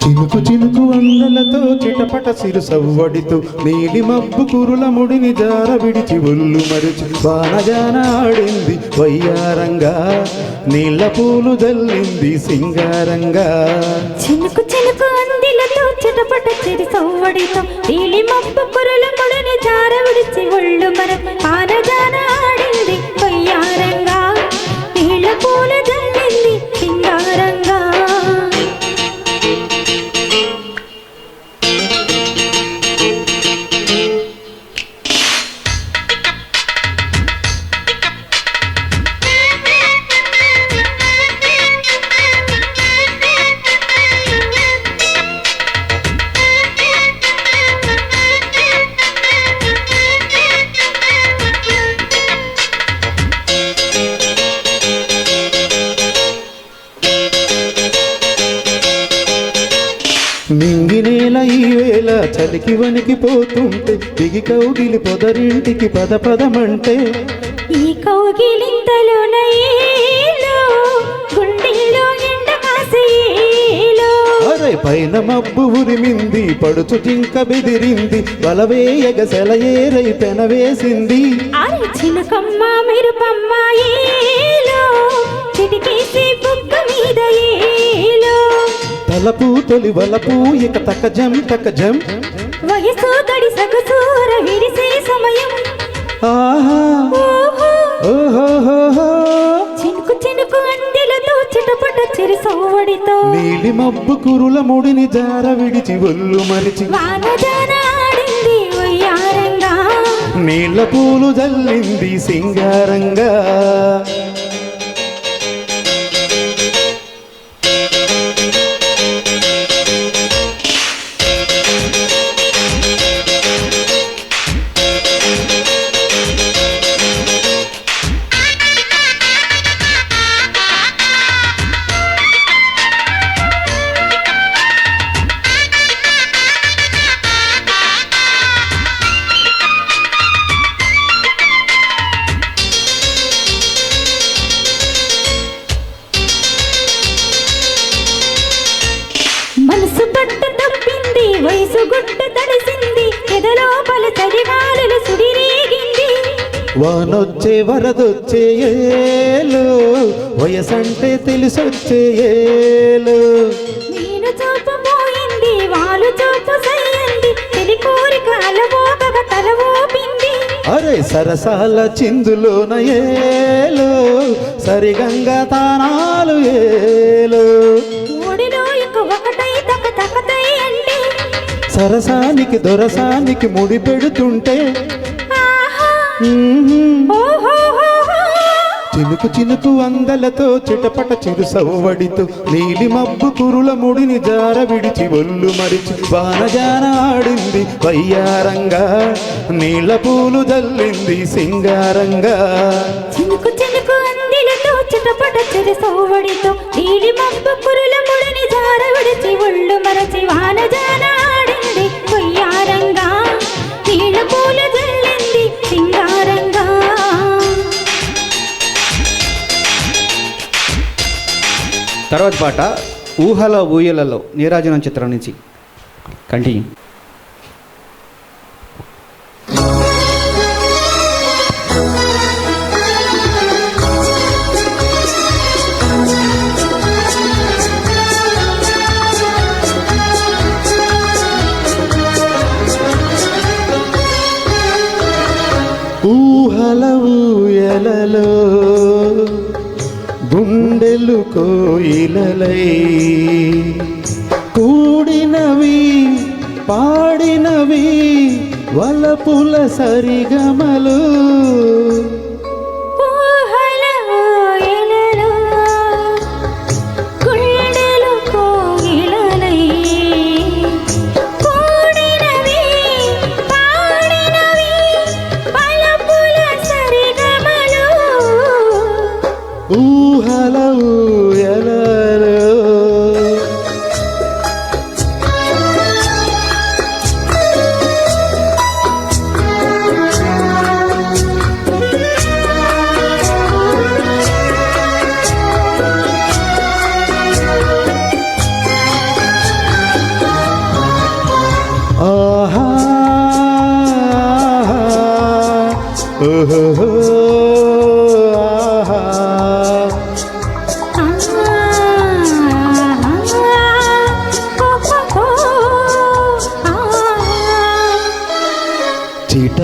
చినుకు చినుకు అందలతో చిటపట సిరు సవ్వడితో నీలి మబ్బు కురుల ముడిని జార విడిచి ఒళ్ళు మరిచి బాణజాన ఆడింది వయ్యారంగా నీళ్ళ పూలు జల్లింది సింగారంగా. చినుకు చినుకు అందలతో చిటపట సిరు సవ్వడితో నీలి మబ్బు కురుల ముడిని జార విడిచి ఒళ్ళు మరిచి బాణజాన ఆడింది వయ్యారంగా నీళ్ళ పూలు జల్లింది సింగారంగా. మింగినేల ఈ వేళ చలికి వణికిపోతుంటే దిగి కౌగిలి పొదరింటికి పద పదమంటే ఈ కౌగిలింతలోన ఏలో గుండెల్లో ఎండ కాసేలో అరే పైన మబ్బు ఉరిమింది పడుచు జింక బెదిరింది బలవేయగ సెలయేరై పెనవేసింది. అరే చిలకమ్మ మెరుపమ్మ ఏలో చిటికేసి బుగ్గ మీద ఏలో తలపు తొలి వలపు ఇక తకజం తకజం వయసు తడి సగసూర విరిసే సమయం. ఆహా ఓహోహోహో చినుకు చినుకు అందెలతో చిటపట చిరు సవ్వడితో నీలి మబ్బు కురుల ముడిని జార విడిచి ఒళ్ళు మరిచి వానజాన ఆడింది వయ్యారంగా నీళ్ళ పూలు జల్లింది సింగారంగా. మనసు పట్ట తప్పింది వయసు గుట్ట తడిసింది ఎదలోపల చలిగాలులు సుడిరేగింది. వానొచ్చే వరదొచ్చే ఏలో వయసంటే తెలిసొచ్చే ఏలో నేను చూపబోయింది వాళ్ళు చూపు సయ్యంది తెలి కోరిక అలవోగగా తల ఊపింది. అరే సరసాల చిందులోన ఏలో సరిగంగా తానాలు ఏలో ఒడిలో ఇక ఒకటై తక తకతై అంటే సరసానికి దొరసానికి ముడి పెడుతుంటే ఆహా ఓహోహోహో. చినుకు చినుకు అందలతో చిటపట చిరు సవ్వడితో నీలి మబ్బు కురుల ముడిని జార విడిచి ఒళ్ళు మరిచి వానజాన ఆడింది వయ్యారంగా నీళ్ళ పూలు జల్లింది సింగారంగా. చినుకు చినుకు అందెలతో చిటపట చిరు సవ్వడితో నీలి మబ్బు కురుల ముడిని జార విడిచి ఒళ్ళు మరచి వానజాన ఆడింది వయ్యారంగా నీళ్ళ పూల జల్లింది సింగారంగా. తర్వాత పాట ఊహల ఊయలలో నీరాజనం చిత్రం నుంచి కంటిన్యూ. ఊహల ఊయలలో గుండెలు కోయిలలై కూడినవి పాడినవి వలపుల సరిగమలు. ఊహల ఊయలలో గుండెలు కోయిలలై కూడినవి పాడినవి వలపుల సరిగమలు. ఊహల ఊయలలో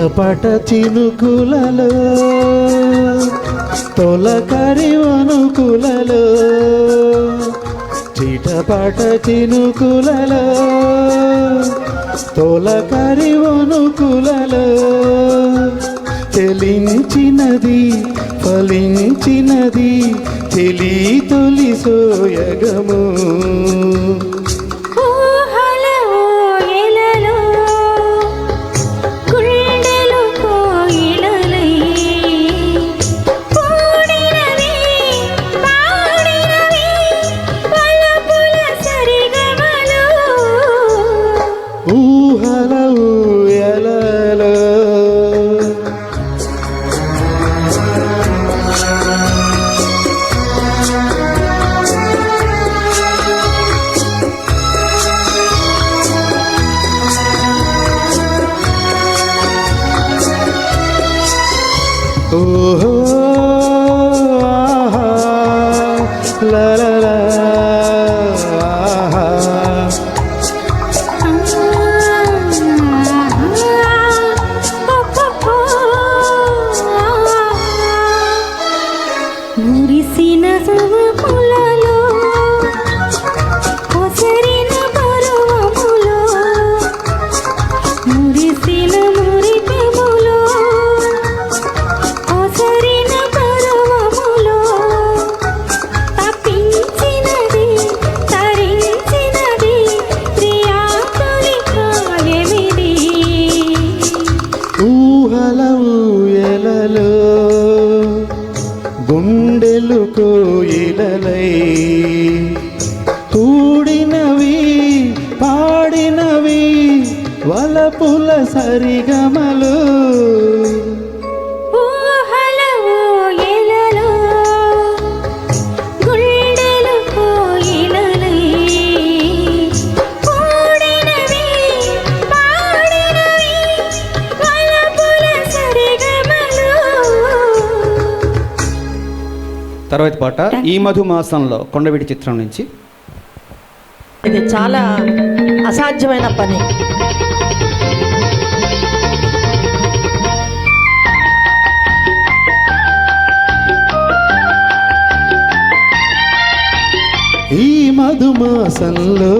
చిటపట చినుకులలో తొలకరి వణుకులలో చిటపట చినుకులలో తొలకరి వణుకులలో చెలించినది ఫలించినది చెలి తొలి సోయగము ఊహల ఊయలలో గుండెలు కోయిలలై కూడినవి పాడినవి వలపుల సరిగమలు ఊహల ఊయలలో ఓహో ఆహా లా లా లా ఆహా మురిసిన సవములలో కొసరిన పరువములో మురిసిన మురిపెములో కొసరిన పరువములో తప్పించినది తరించినది ప్రియాతులి కాయమిది ఊహల ఊయలలో గుండెలు కోయిలలై కూడినవి పాడినవి వలపుల సరిగమలు ఊహల ఊయలలో గుండెలు కోయిలలై కూడినవి పాడినవి వలపుల సరిగమలు తర్వాత పాట ఈ మధుమాసంలో కొండవీటి చిత్రం నుంచి. ఇది చాలా అసాధ్యమైన పని. ఈ మధుమాసంలో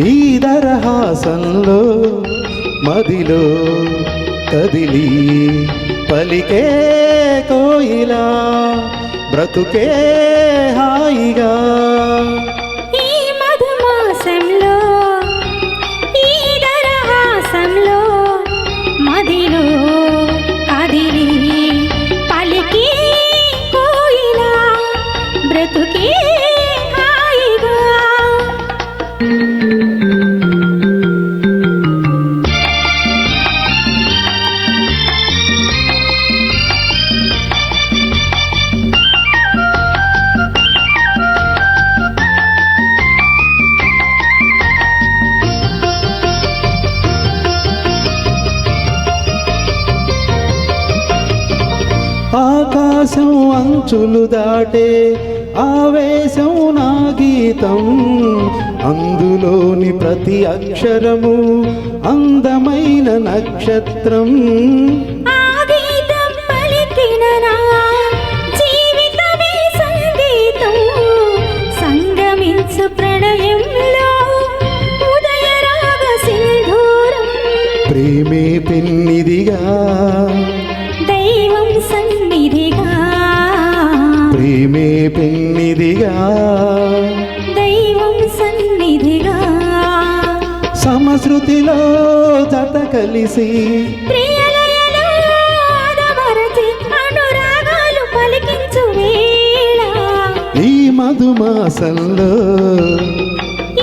ఈ దరహాసంలో మదిలో కదిలి పలికే కోయిలా బ్రతుకే హాయిగా ఈ మధుమాసంలో ఈ దరహాసంలో మదిలో కదిలి పలికి కోయిలా బ్రతుకే హాయిగా ఆకాశం అంచులు దాటే ఆవేశం నా గీతం అందులోని ప్రతి అక్షరము అందమైన నక్షత్రం ఆ గీతం పలికిన నా జీవితమే సంగీతం సంగమించు ప్రణయంలో ఉదయరాగ సింధూరం ప్రేమే పెన్నిదిగా దైవం సన్నిధిగా ప్రేమే పెన్నిదిగా దైవం సన్నిధిగా సమశృతిలో జత కలిసి ప్రియలయలో ఆదమరచి అనురాగాలు పలికించు వేళ ఈ మధుమాసంలో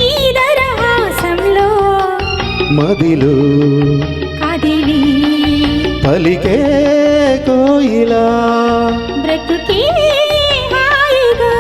ఈ దరహాసంలో మదిలో కదిలి పలికే కోయిలా బ్రతుకే హాయిగా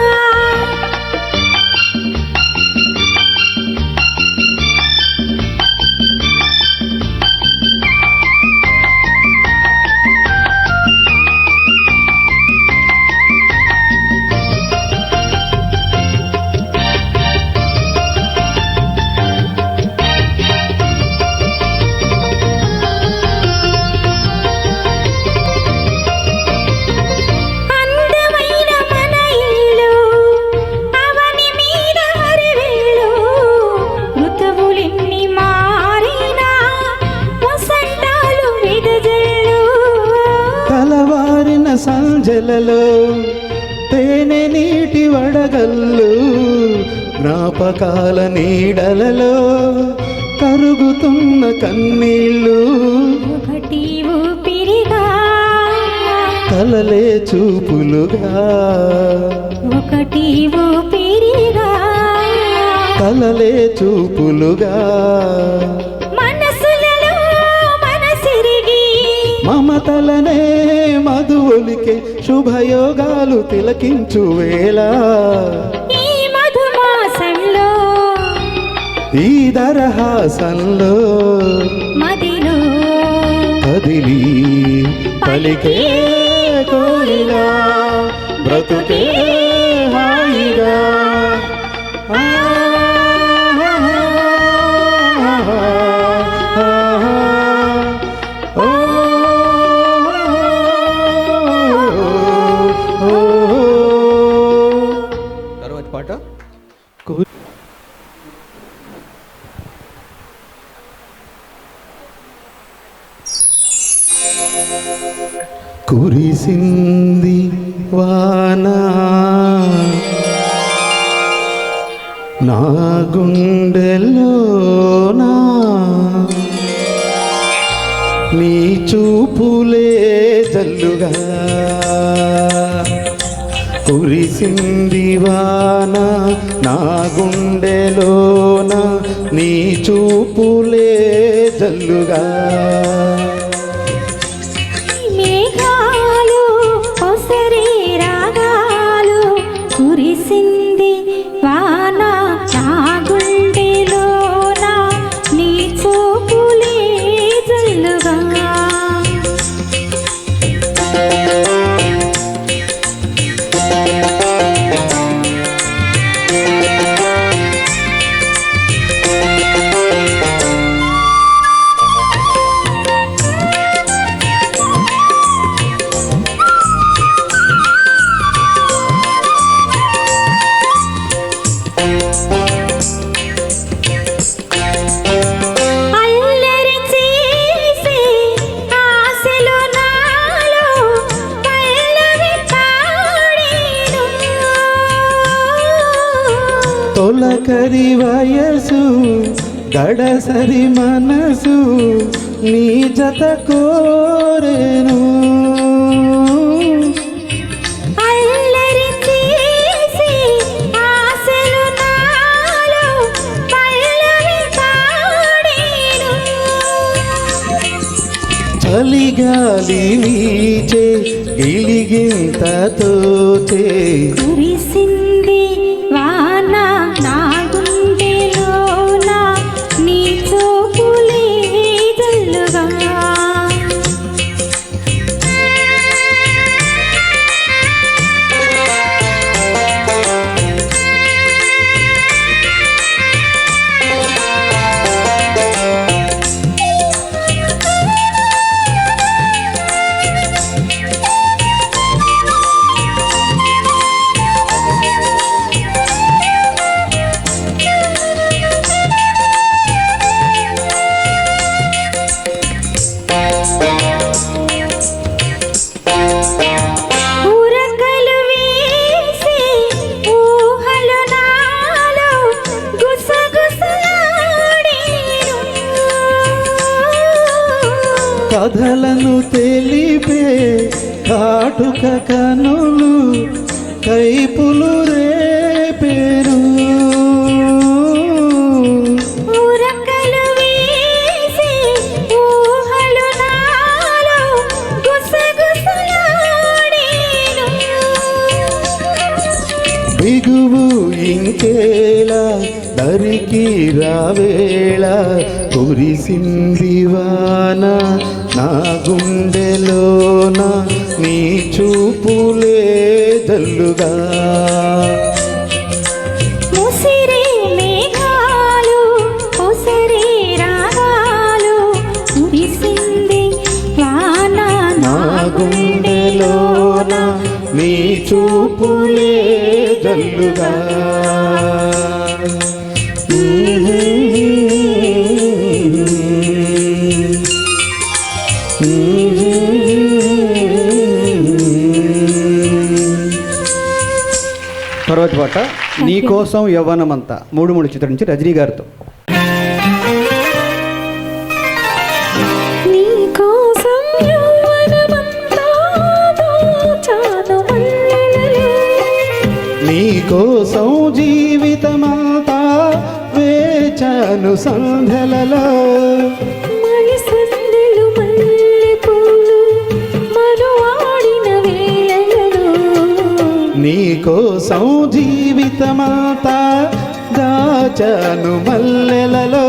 గుండెలలో తేనె నీటి వడగల్లు జ్ఞాపకాల నీడలలో కరుగుతున్న కన్నీళ్ళు ఒకటి ఊపిరిగా కలలే చూపులుగా ఒకటి ఊపిరిగా కలలే చూపులుగా మనసులలో మనసిరిగి మమతలనే మధువులికే శుభయోగాలు తిలకించు వేళ ఈ మధుమాసంలో ఈ దరహాసంలో మదిలో కదిలి పలికే కోరిగా బ్రతుకే హాయిగా తర్వాత పాట కురిసింది వానా నా గుండెలోనా నీ చూపులే జల్లుగా కురిసింది వానా నా గుండెలోన నీ చూపులే జల్లుగా మేఘాలు ఒసరి రాగాలు కురిసింది వాన నా గుండెలోన నీ చూపులే జల్లుగా అల్లరి చేసే ఆశలు నాలో పల్లవి పాడేను తొలకరి వయసు గడసరి మనసు నీ జత కోరేను అల్లరి చేసే ఆశలు నాలో పల్లవి పాడేను చలిగాలి వీచే గిలిగింతతోచే కురిసింది వాన నా గుండెలోన నీ చూపులే జల్లుగా ఉరకలు వేసి ఊహలు నాలో గుసగుసలాడేను కథలను తెలిపే కాటుక కనులు కైపులు రేపేరు ఉరకలు వేసి ఊహలు నాలో గుసగుసలాడేను బిగువు ఇంకేలా దరికి రావేళ కురిసింది వాన నా గుండెలోన నీ చూపులే జల్లుగా ముసిరే మేఘాలు ఒసరి రాగాలు కురిసింది వాన నా గుండెలోన నీ చూపులే జల్లుగా తర్వాత పాట నీ కోసం యవ్వనమంతా 3 చిత్రం నుంచి రజనీ గారితో. నీ కోసం యవ్వనమంతా దాచాను మల్లెలలో, నీ కోసం జీవితమంతా వేచాను సంధ్యలలో, మలి సందెలు మల్లెపూలు మనువాడిన వేళలలో, నీ కోసం జీవితమంతా దాచాను మల్లెలలో.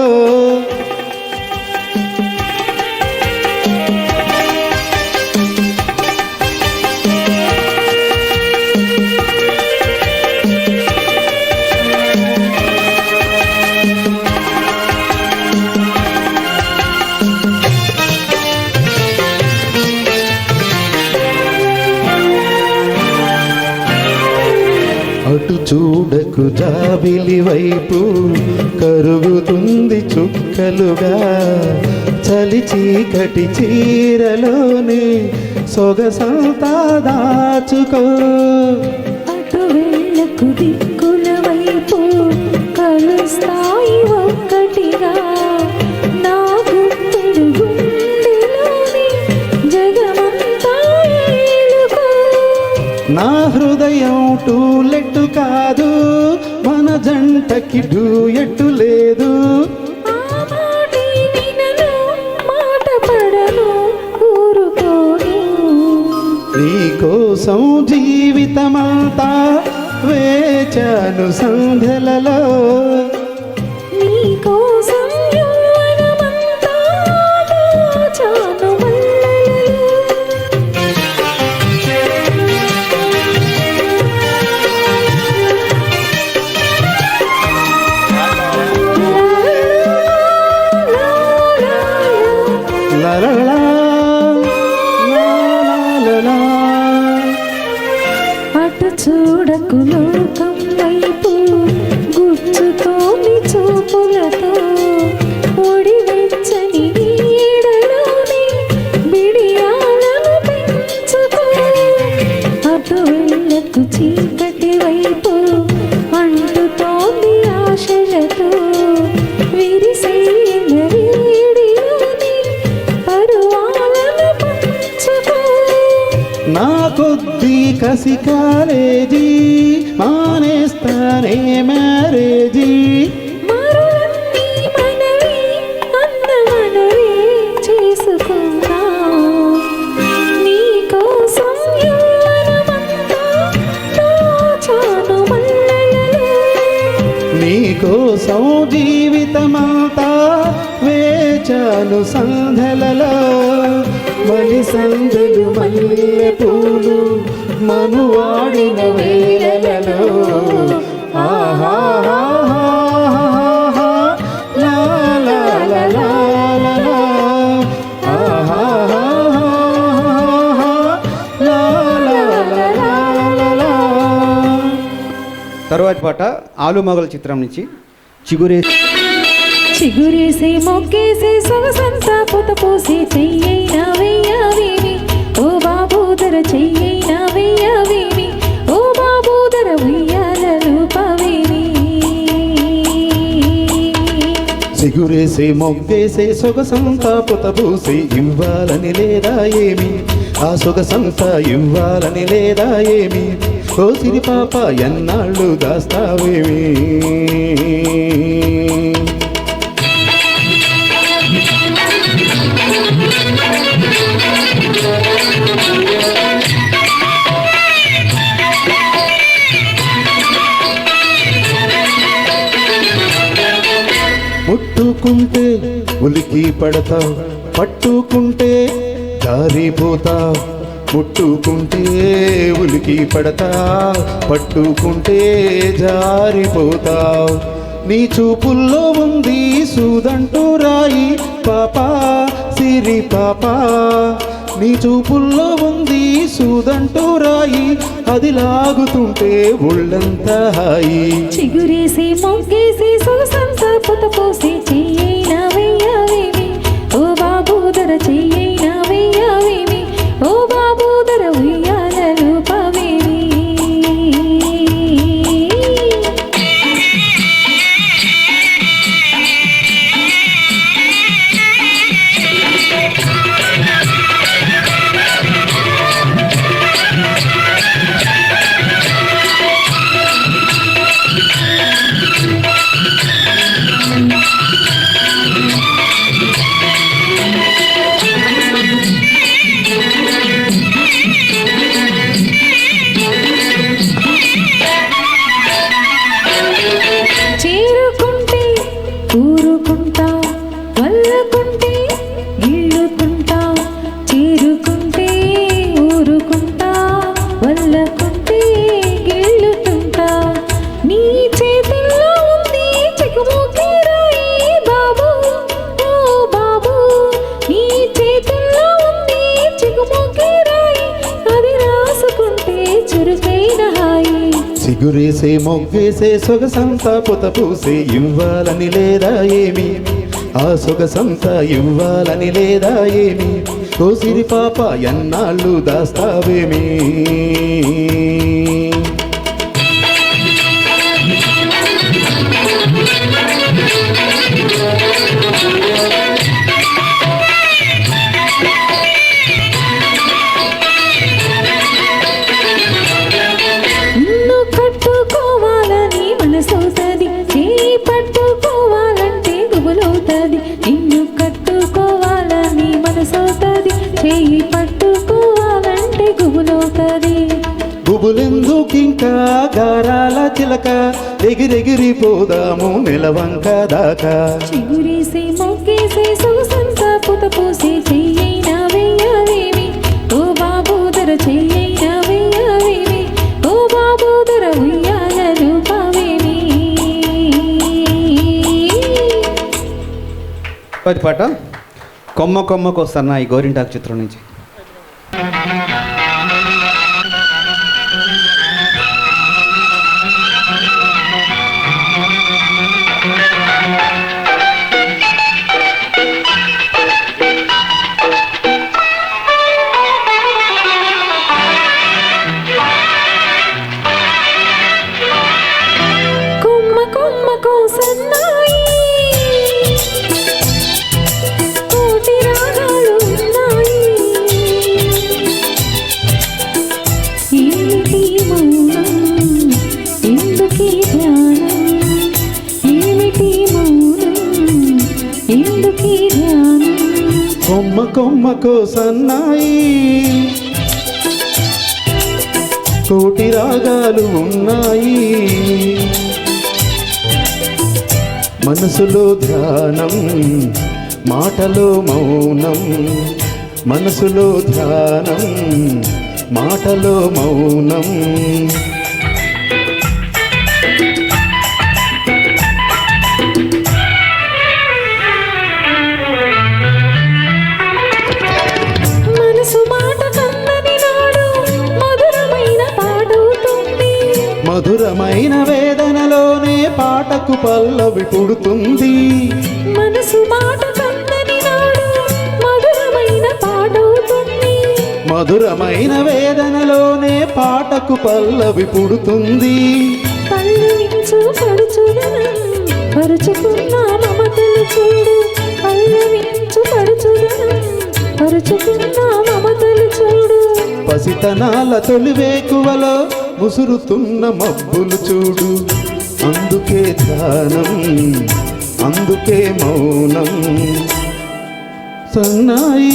అటు చూడకు జాబిలి వైపు కరుగుతుంది చుక్కలుగా, చలి చీకటి చీరలోని సొగసంతా దాచుకో. అటు వెళ్ళకు దిక్కుల వైపు కలుస్తాయి ఒక్కటిగా, నా గుప్పెడు గుండెలోని జగమంతా ఏలుకో. నా హృదయం టూలెట్టు కాదు, మన జంటకి డూయట్టు లేదు. ఆ మాటే వినను, మాట పడను, ఊరుకోను. నీ కోసం జీవితమంతా వేచాను సంధ్యలలో, నీ కోసం యవ్వనమంతా దాచాను మల్లెలలో. లలలా, లలలా. అటు చూడకు లోకం వైపు గుచ్చుతోని చూపులతో, ఒడి వెచ్చని నీడలోని బిడియాలను పెంచుకో. అటు వెళ్ళకు చీకటి వైపు అంటుతోంది ఆశలతో, విరిసైన వేడిలోని పరువాలను పంచుకో. నా కొద్ది కసి కాలేజీ మానేస్తానే మ్యారేజీ. మరులన్నీ మనవి అన్న మనవి చేసుకుందాం, నీ కోసం యవ్వనమంతా దాచాను మల్లెలలో. నీ కోసం జీవితమంతా వేచాను సంధ్యలలో, మలి సందెలు మల్లె పూలు మనువాడిన వేళలలో. ఆహాహాహాహా, లా లా లా లా లా లా. ఆహాహాహాహా, లా లా లా లా లా లా. తరువాతి పాట ఆలుమగల చిత్రం నుంచి చిగురే. చిగురేసి మొగ్గేసి సొగసంతా పుత పోసి చెయ్యైనా వెయ్యవేమి, ఓ బాబూదర చెయ్యైనా వెయ్యవేమి, ఓ బాబూదర ఉయ్యాలలు పవేమి. సిగురేసే మొగ్గేసే సొగసంతా పుతబూసి ఇవ్వాలని లేదా ఏమి, ఆ సొగసంతా ఇవ్వాలని లేదా ఏమి, ఓ సిరి పాప ఎన్నాళ్ళు దాస్తావేమి. ముట్టుకుంటే ఉలికి పడతావు, పట్టుకుంటే జారిపోతావు. ముట్టుకుంటే ఉలికి పడతావు, పట్టుకుంటే జారిపోతావు. నీ చూపుల్లో ఉంది సూదంటూ రాయి పాపా, సిరి పాపా. నీ చూపుల్లో ఉంది సూదంటూ రాయి, అది లాగుతుంటే ఒళ్ళంతా హాయి. చిగురేసి మొగ్గేసి సొగసంతా పుత పోసి చెయ్యైనా వెయ్యవేమి, ఓ బాబూదర చెయ్యైనా వెయ్యవేమి, ఓ బాబూదర ఉయ్యాలలు పవేమి. చేరుకుంటే ఊరుకుంటా వల్లకుంటే గిల్లుకుంటా చేరుకుంటే ఊరుకుంటా వల్లకుంటే గిల్లుకుంటా నీ చేతుల్లో ఉంది చిక్కుముకి రాయి బాబు ఓ బాబు నీ చేతుల్లో ఉంది చిక్కుముకి రాయి అది రాసుకుంటే చురుకైన హాయి సిగురేసే మొగ్గేసే సొగసంతా పుత పూసే ఇవ్వాలని లేదా ఏమి ఆ సొగసంతా ఇవ్వాలని లేదా ఏమి ఓ సిరి పాప ఎన్నాళ్ళు దాస్తావేమి నిన్ను కట్టుకోవాలని మనసవుతుంది చేయి పట్టుకోవాలంటే గుబులవుతుంది నిన్ను కట్టుకోవాలని మనసవుతుంది చేయి పట్టుకోవాలంటే గుబులవుతుంది గుబులెందుకింకా గారాల చిలక ఎగిరెగిరిపోదాము నెలవంక దాకా చిగురేసే మొగ్గేసే సొగసంతా పుత పూసే చెయ్యైనా వెయ్యవేమి ఓ బాబు ధర చెయ్యైనా వెయ్యవేమి ఓ బాబు ధర ఉయ్యాల రూపవేమి తరువాతి పాట కొమ్మ కొమ్మకు వస్తున్న ఈ గోరింటాకు చిత్రం నుంచి. కొమ్మ కొమ్మకు సన్నాయి కోటి రాగాలు ఉన్నాయి ఏమిటి మౌనం ఎందుకీ ధ్యానం ఏమిటి మౌనం ఎందుకీ ధ్యానం కొమ్మ కొమ్మకు సన్నాయి కోటి రాగాలు ఉన్నాయి మనసులో ధ్యానం మాటలో మౌనం మనసులో ధ్యానం మాటలో మౌనం మనసు మాట కన్నని నాడు మధురమైన పాడుతుంది మధురమైన వేదనలోనే పాటకు పల్లవి పుడుతుంది మనసు మాట కన్నని నాడు మధురమైన పాడుతుంది మధురమైన వేదనలోనే పాటకు పల్లవి పుడుతుంది పల్లవించు పడుచుదనం పరుచుకున్న మమతలు చూడు పల్లవించు పడుచుదనం పరుచుకున్న మమతలు చూడు పసితనాల తొలివేకువలో ముసురుతున్న మబ్బులు చూడు అందుకే ధ్యానం అందుకే మౌనం సన్నాయి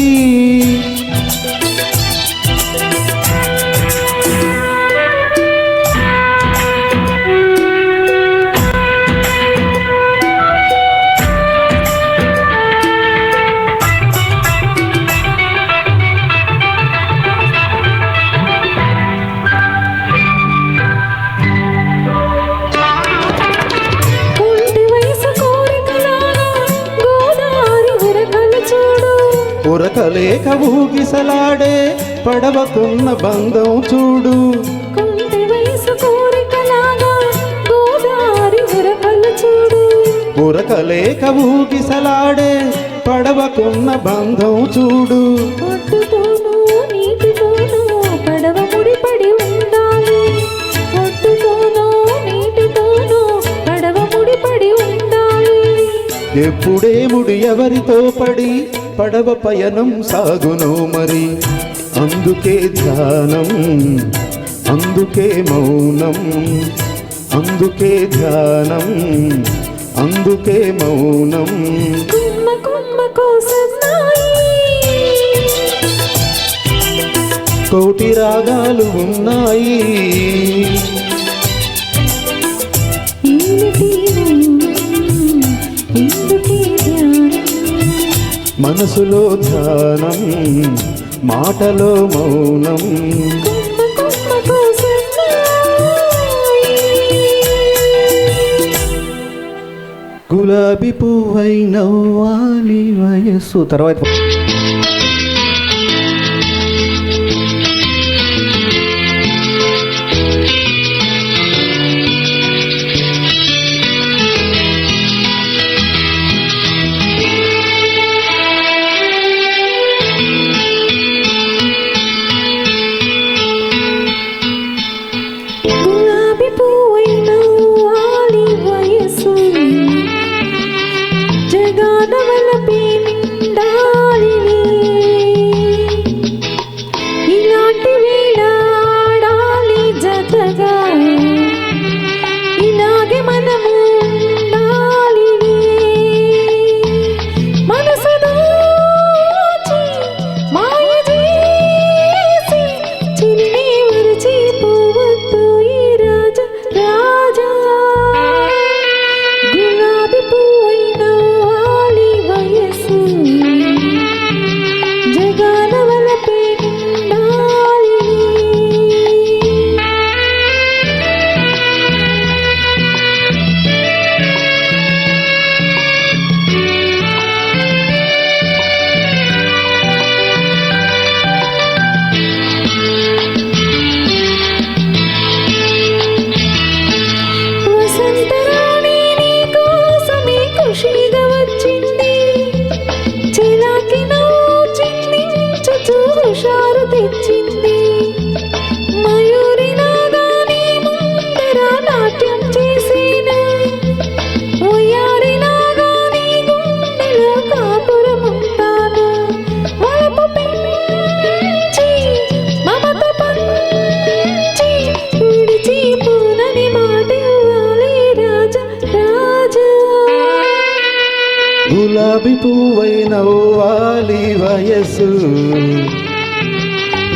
కొంటి వయసు కోరికలాగా గోదావరి ఉరకలు చూడు ఉరకలేక ఊగిసలాడే పడవకున్న బంధం చూడు కొంటి వయసు కోరికలాగా గోదావరి ఉరకలు చూడు ఉరకలేక ఊగిసలాడే పడవకున్న బంధం చూడు ఒడ్డుతోనూ నీటితోనూ పడవ ముడిపడి ఉండాలి ఒడ్డుతోనూ నీటితోనూ పడవ ముడిపడి ఉండాలి ఎప్పుడే ముడి ఎవరితో పడి పడవ పయనం సాగును మరి అందుకే ధ్యానం అందుకే మౌనం అందుకే ధ్యానం అందుకే మౌనం కొమ్మ కొమ్మ కోసన్నాయి కోటి రాగాలు ఉన్నాయి ఏమిటి మనసులో ధ్యానం మాటలో మౌనం కొమ్మ కోసన్నాయి. గులాబీ పువ్వై నవ్వాలి వయస్సు. తర్వాత గులాబీ పువ్వై నవ్వాలి వయసు, జగాన వలపే నిండాలిలే. ఇలాంటి వేళ ఆడాలి జతగా, ఇలాగే మనము ఉండాలిలే. మనసు దోచి మాయ చేసి చిలిని మరచిపోవద్దు ఈ రాజా రాజా. గులాబీ పువ్వై నవ్వాలి వయసు, జగాన వలపే నిండాలిలే. వసంతరాణి నీ కోసమే ఖుషిగా వచ్చింది, చిలాకి నవ్వుచింది, చుచూ హుషారు తెచ్చింది. మయూరిలాగా నీ ముందర నాట్యం చేసేను, వయ్యారిలాగా నీ గుండెలో కాపురముంటాను. వలపు పెంచి మమత పంచి విడిచిపోనని మాట ఇవ్వాలి రాజా రాజా. గులాబీ పువ్వై నవ్వాలి వయస్సు,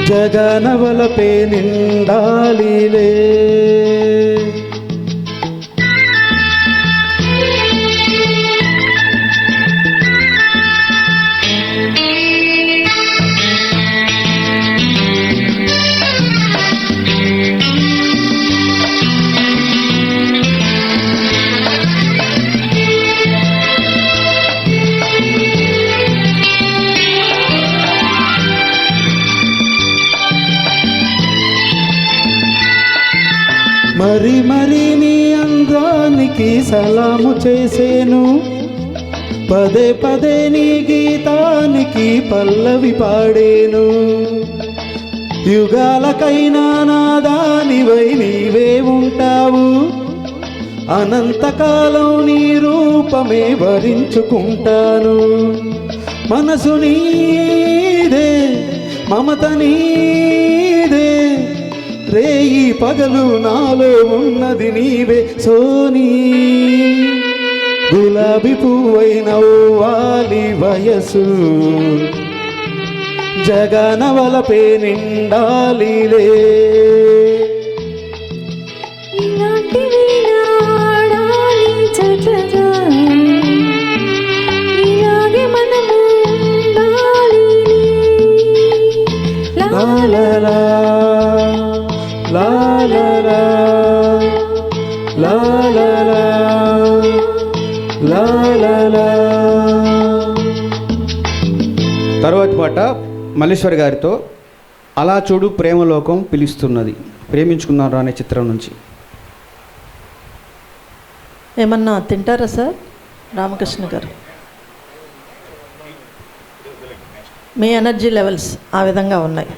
జగన వలపే నిండాలిలే. మరి మరి నీ అందానికి సలాము చేసేను, పదే పదే నీ గీతానికి పల్లవి పాడేను. యుగాలకైనా నాదానివై నీవే ఉంటావు, అనంతకాలం నీ రూపమే వరించుకుంటాను. మనసు నీదే మమత నీదే, రేయి పగలు నాలో ఉన్నది నీవే సోనీ. గులాబీ పువ్వై నవ్వాలి వయసు, జగన వలపే నిండాలిలే. ఇలాంటి వేళ ఆడాలి జతగా, ఇలాగే మనము ఉండాలిలే. లా లా లా లా లా లా లా లా లా లా లా. తర్వాతి పాట మల్లేశ్వరి గారితో అలా చూడు ప్రేమలోకం పిలుస్తున్నది. ప్రేమించుకున్నారు అనే చిత్రం నుంచి. ఏమన్నా తింటారా సార్ రామకృష్ణ గారు? మీ ఎనర్జీ లెవెల్స్ ఆ విధంగా ఉన్నాయి.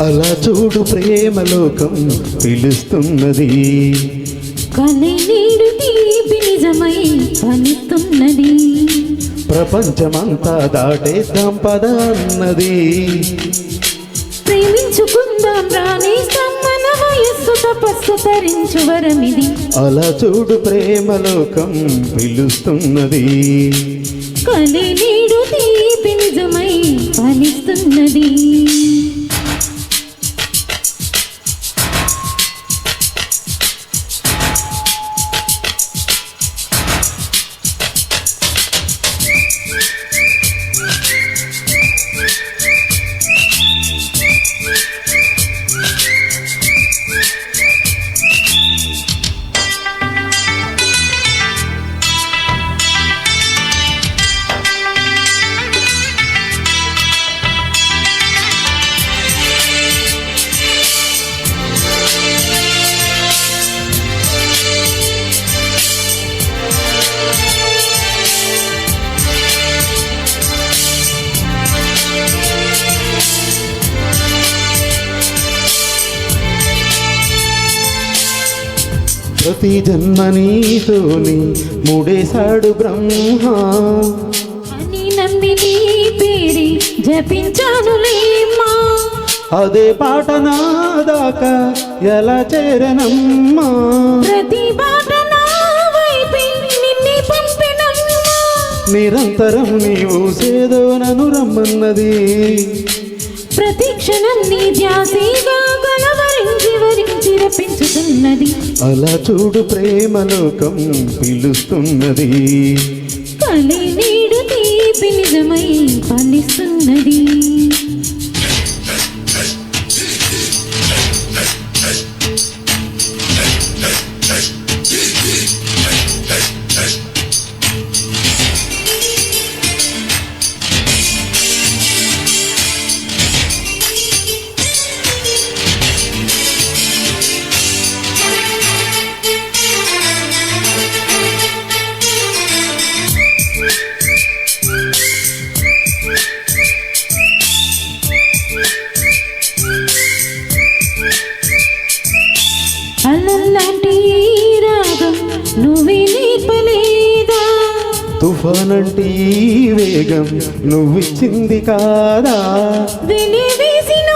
అలా చూడు ప్రేమలోకం పిలుస్తున్నది, కలి నీడు తీపి నిజమై పలుతున్నది. ప్రపంచమంతా దాటేస్తాం పద అన్నది. ప్రేమించుకుందాం రానేస్తాం మన వయస్సు తపస్సు తరించు వరమిది. అలా చూడు ప్రేమలోకం పిలుస్తున్నది. కలి నీడు తీపి నిజమై ఫలిస్తున్నది. ప్రతి జన్మ నీతోని ముడేశాడు బ్రహ్మ. అని నమ్మి నీ పేరి జపించానులేమ్మా. అదే పాట నా దాకా ఎలా చేరనమ్మా. ప్రతి బాట నా వైపే నిన్నే పంపినమ్మా. నిరంతరం నీవు సేదో నన్ను రమ్మన్నది. ప్రతి క్షణం నీ ధ్యాసగా కలవరించి వరించి రపించుతున్నది. అలా చూడు ప్రేమలోకం పిలుస్తున్నది. కలి నీడు తీపి నిజమై ఫలిస్తున్నది. అలల్లాంటి రాగం నువ్వే నేర్పలేదా. తుఫానంటి ఈ వేగం నువ్విచ్చింది కాదా. వెలివేసిన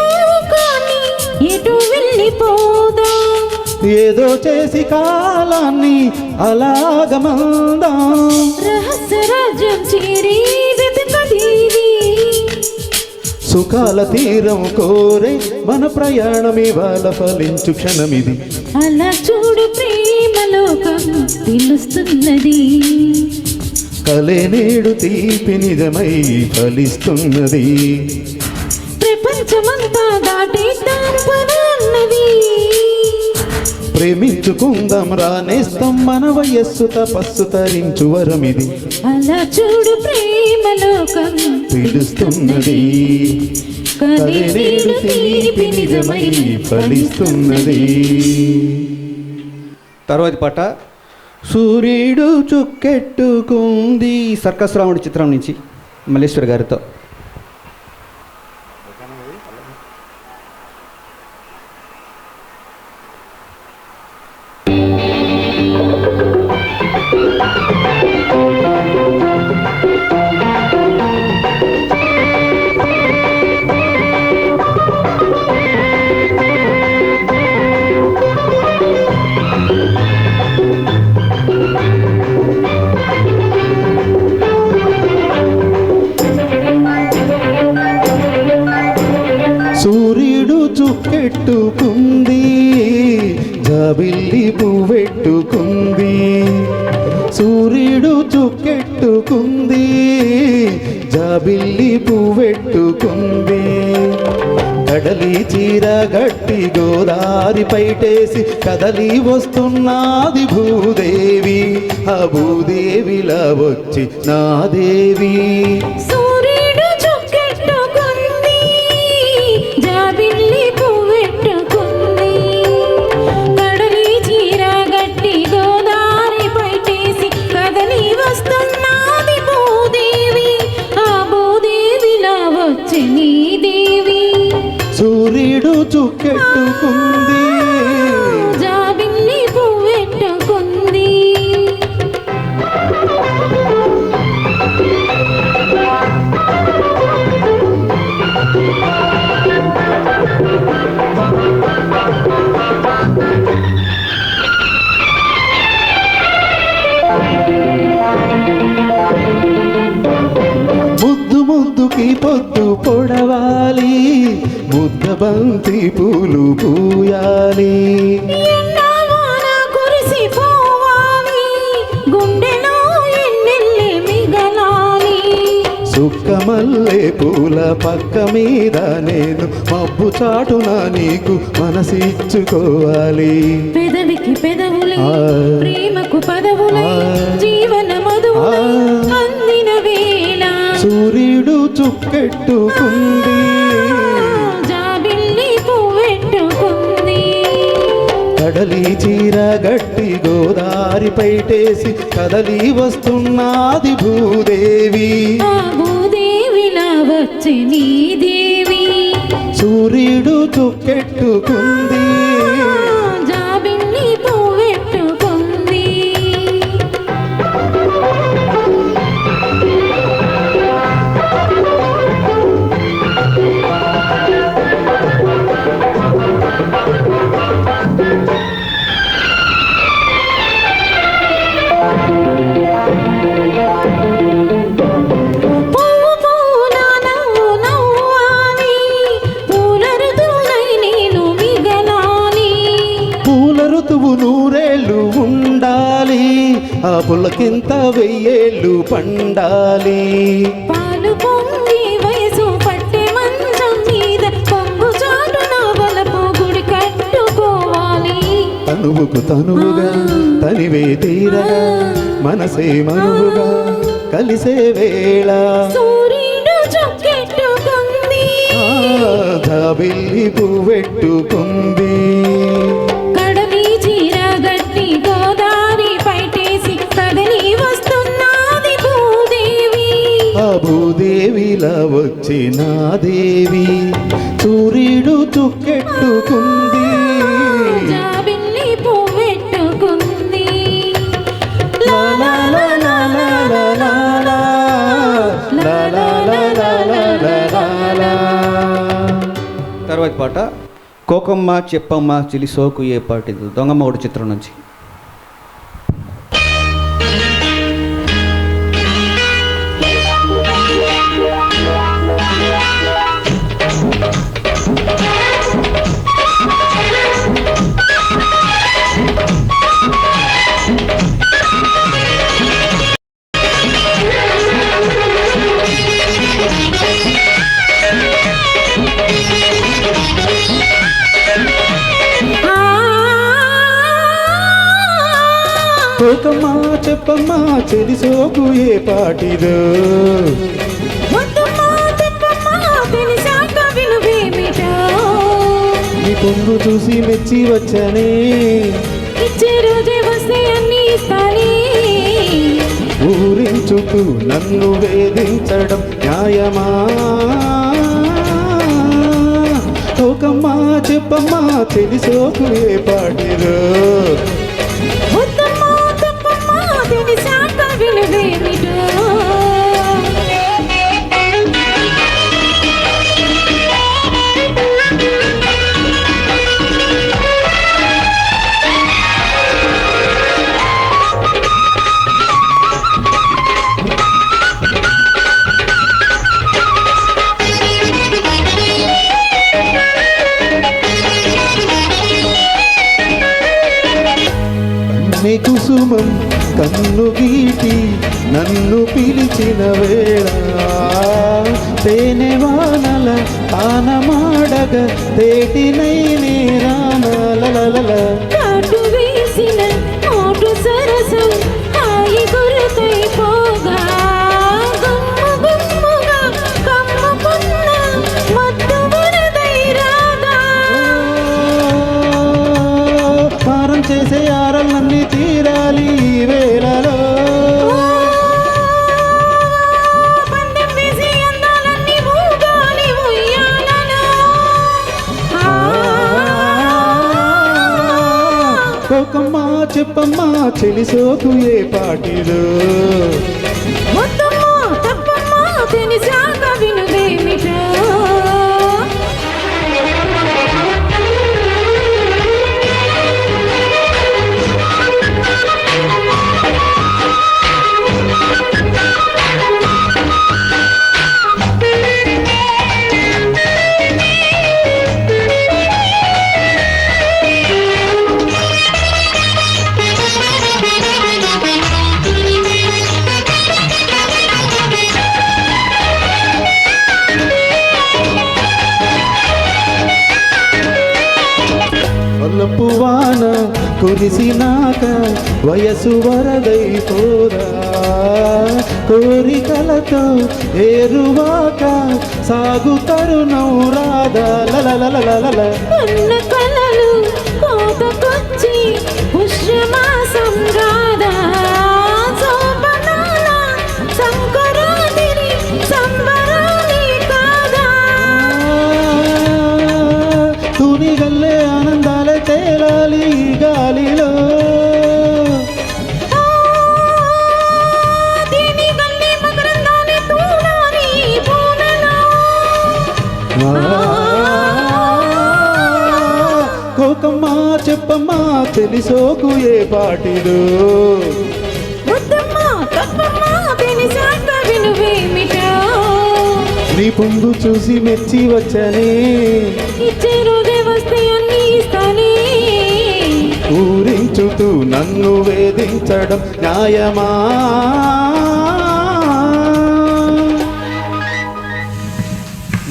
కానీ ఎటు వెళ్ళిపోదా. ఏదో చేసి కాలాన్ని అలాగమందా. రహస్య రాజ్యం చేరి వెతకదీది. సుఖాల తీరం కోరే మన ప్రయాణం ఇవాళ ఫలించు క్షణమిది. అలా చూడు ప్రేమలోకం పిలుస్తున్నది. కలే నేడు తీపి నిజమై ఫలిస్తున్నది. ప్రపంచమంతా దాటేద్దాం పదన్నది. ప్రేమించుకుందాం రానేస్తాం మన వయస్సు తపస్సు తరించు వరమిది. అలా చూడు ప్రేమలోకం పిలుస్తున్నది. కలే నేడు తీపి నిజమై ఫలిస్తున్నది. తర్వాతి పాట సూర్యుడు చుక్కెట్టుకుంది, సర్కస్ రాముడి చిత్రం నుంచి మల్లేశ్వర్ గారితో. సూర్యుడు చుక్కెట్టుకుంది, జాబిల్లి పువ్వెట్టుకుంది. సూర్యుడు చుక్కెట్టుకుంది, జాబిల్లి పువ్వెట్టుకుంది. కడలి చీర గట్టి గోదారి పైటేసి కదలి వస్తున్నాది భూదేవి. ఆ భూదేవిలా వచ్చి నా దేవి. సూర్యుడు చుక్కెట్టుకుంది, జాబిల్లి పువ్వెట్టుకుంది. కడలి చీర గట్టి గోదారి పైటేసి కదలి వస్తున్నది భూదేవి. ఆ భూదేవిలా వచ్చి నీ దేవి. సూర్యుడు చుక్కెట్టుకుంది, జాబిల్లి పువ్వెట్టుకుంది. పొద్దు పొడవాలి, ముద్దబంతి పూలు పూయాలి. ఎండావాన కురిసిపోవాలి, గుండెలో ఎన్నెల్లి మిగలాలి. సుక్కమల్లె పూల పక్క మీద నేను మబ్బు చాటున నీకు మనసిచ్చుకోవాలి. పెదవికి పెదవులే ఆ. ప్రేమకు పదవులే జీవన మధువులే అందిన వేళ సూర్యుడు చుక్కెట్టుకుంది, జాబిల్లి పువ్వెట్టుకుంది. కడలి చీర గట్టి గోదారి పైటేసి కదలి వస్తున్నాది భూదేవి. ఆ భూదేవిలా వచ్చి నీ దేవి సూర్యుడు చుక్కెట్టుకుంది, జాబిల్లి పువ్వెట్టుకుంది. పువ్వు పూల నవ్వు నవ్వాలి, పూల ఋతువునై నేను మిగలాలి. పూల ఋతువు నూరేళ్ళు ఉండాలి, ఆ పులకింత వెయ్యేళ్ళు పండాలి. పాలు పొంగి వయసు పట్టే మంచం మీద పొంగు చాటున వలపు గుడి కట్టుకోవాలి. తనువుకు తనువుగా తనివే తీరగా మనసే మనువుగా కలిసే వేళ సూర్యుడు చుక్కెట్టుకుంది, జాబిల్లి పువ్వెట్టుకుంది. కడలి చీర గట్టి గోదారి పైటేసి కదలి వస్తున్నది భూదేవి. ఆ భూదేవిలా వచ్చిన దేవి సూర్యుడు చుక్కెట్టుకుంది. జాబిల్లి పువ్వెట్టుకుంది. లా లా లా లా లా లా లా లా. లా లా లా లా లా లా లా లా. తర్వాత పాట కోకమ్మ చెప్పమ్మ చిలి సోకు ఏ పాటిది దొంగమ్మగుడు చిత్రం నుంచి. కోకమ్మా చెప్పమ్మా చెలి సోకు ఏ పాటిదో. వద్దమ్మా తెప్పమ్మా తెలిసాక విలువేమిటో. నీ పొంగు చూసి మెచ్చి వచ్చనే, ఇచ్చే రోజే వస్తే అన్ని ఇస్తానే. ఊరించుతూ నన్ను వేధించడం న్యాయమా. కోకమ్మా చెప్పమ్మా చెలి సోకు ఏ పాటిదో. వద్దమ్మా తెప్పమ్మా తెలిసాక విలువేమిటో. కన్నె కుసుమం కన్ను గీటి నన్ను పిలిచిన వేళ, తేనె వానల ఆనమాడగ తేటినై నేరానలలల. కాటు వేసిన మోటు సరసం హాయి గురుకైపోగా, గుమ్ము గుమ్ముగా కమ్ముకున్న మత్తు వరదై రాగా. పారం చేసే ఆరలన్నీ తీరాలి ఈ వేళలో. పందెం వేసి అందాలన్నీ ఊగాలి ఉయ్యాలలో. కోకమ్మా చెప్పమ్మా చెలి సోకు ఏ పాటిదో. వద్దమ్మా తప్పమ్మా తెలిసాక వినువేమిటో. మురిసినాక వయసు వరదైపోదా కోరికలతో ఏరువాక సాగు తరుణం రాదా లలలలలల ఉన్న కలలు కోతకొచ్చి పుష్యమాసం రాదా శోభనాల సంకరాదిని సంబరాని కాదా తునిగల్లే ఆనందాలే తేలాలి ఈ గాలిలో దీని గల్లి మకరందాన్ని తూలాలి పూలలో కోకమ్మా చెప్పమ్మా తెలిసోకు ఏ పాటిలో ముద్దమ్మ తప్పమ్మ తెలిసాక వినువేమిటో నీ పొంగు చూసి మెచ్చి వచ్చనే ఇచ్చే రోజే వస్తే అన్ని ఇస్తానే ఊరించుతూ నన్ను వేధించడం న్యాయమా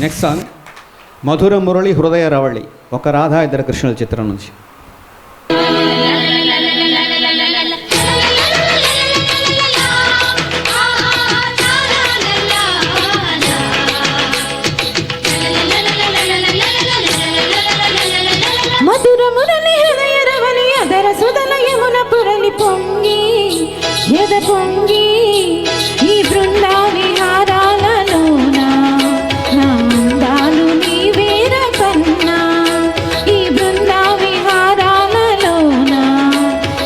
నెక్స్ట్ సాంగ్ మధుర మురళి హృదయ రవళి, ఒక రాధా ఇద్దరు కృష్ణుల చిత్రం నుంచి. మధుర మురళి హృదయ రవళి అదర సుదల యమున పురలి పొంగి ఎద పొంగి ఈ బృందా విహారాలలోన నా అందాలు నీ వేర కన్నా ఈ బృందా విహారాలలోన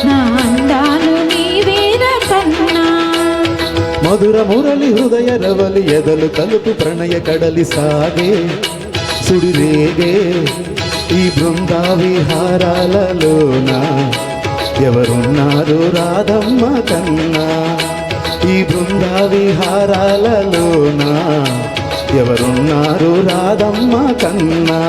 నా అందాలు నీ వేర కన్నా మధుర మురళి హృదయ రవలి ఎదలు కలుపు ప్రణయ కడలి సాగే సుడిరేగే ఈ బృందా విహారాలలోన ఎవరున్నారు రాధమ్మ కన్నా ఈ బృందా విహారాలలోన ఎవరున్నారు రాధమ్మ కన్నా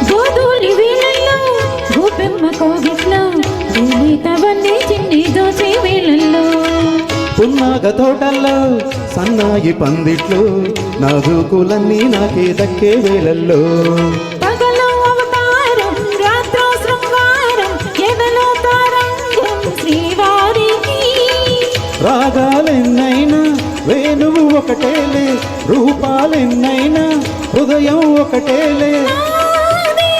గోధూళి వేళల్లో గోపెమ్మ కోగిట్లో తవన్నీ చిన్ని దోసే వేళల్లో పున్నాగ తోటల్లో సన్నాయి పందిట్లు నాజూకులన్నీ నాకే దక్కే వేళల్లో పగలో అవతారం రాత్రో శృంగారం ఎదలో తారంగం శ్రీవారికి రాగాలెన్నైనా వేణువు ఒకటేలే రూపాలెన్నైనా హృదయం ఒకటేలే నాది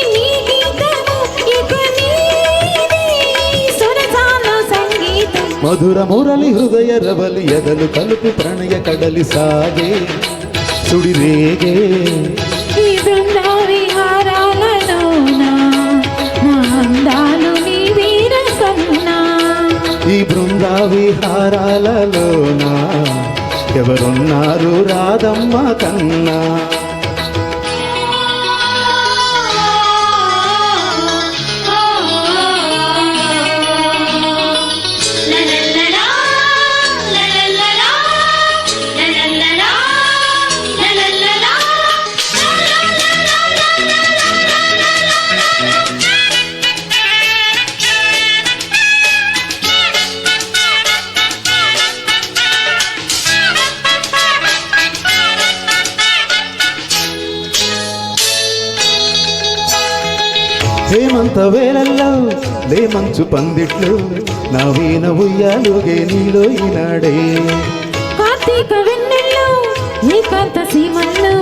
నీ గీతము ఇక నీది సురసాల సంగీతం మధుర మురళి హృదయ రవలి ఎదలు కలుపు ప్రణయ కడలి సాగే సుడిరేగే ఈ బృందా విహారాలలోన నా అందాలు నీ వీర కన్నా ఈ బృందా విహారాలలోన ఎవరున్నారు రాధమ్మ కన్నా హేమంత వేళల్లో లేమంచు పందిట్లు నా వీణ ఉయ్యాలుగే నీలో ఈనాడే కార్తీక వెన్నెల్లో ఏకాంత సీమల్లో